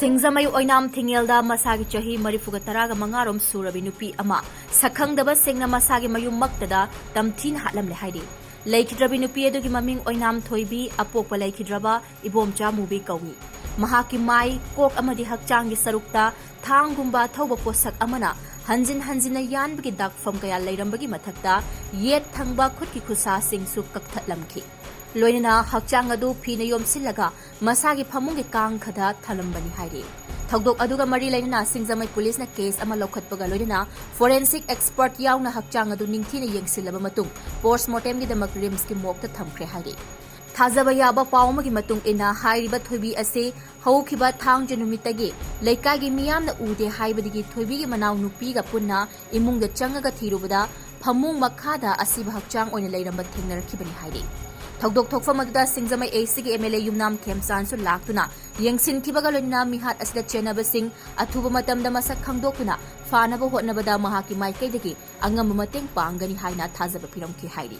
Singzamay oinam thingelda Mashagi Chahi Marifugataraga Mangarom Surabi Nupi ama Shakhangdaba Singna Mashagi Mayum Maktada Tamthina Hatlamle Hairi Laikidrabi Nupi edugi maming oinam thoibi apokpa laikidraba ibomcha mubi kawi Mahaki mai kok amadi hakchangi sarukta thangumba thauba posak amana hanjin hanjina yanbagi dakfam kaya lairambagi mathakta yet thangba khutki khusa singsu kakthatlamki Loinana hakchang adu phina yomsillaga masagi phamungi kang khada thalambani hairi thogdok aduga mari lainana Singzamai police na case ama lokhatpaga loinana forensic expert yauna hakchang adu ningthina yengsilaba matung postmortem gi damak rims ki mokta thamkhre hairi thajaba yaba pawmagi matung ina hairiba thoibi ase hawkhiba thang jenumitagi leikai gi miyamna ude haibadigi thoibi gi manaw nupi ga punna imungda changaga thirubada phamung Maktada asiba hakchang oina leiramba thengnarakibani hairi Thogdok thokfa magda Singzamai AC ki MLA Yumnam Khemsan su laktuna yengsin kibaga loina mihat asida chenaba sing athuba matamda masak khangdokuna fanaba hotnabada mahaki maikai dagi angam mateng panggani haina thajaba piramki hairi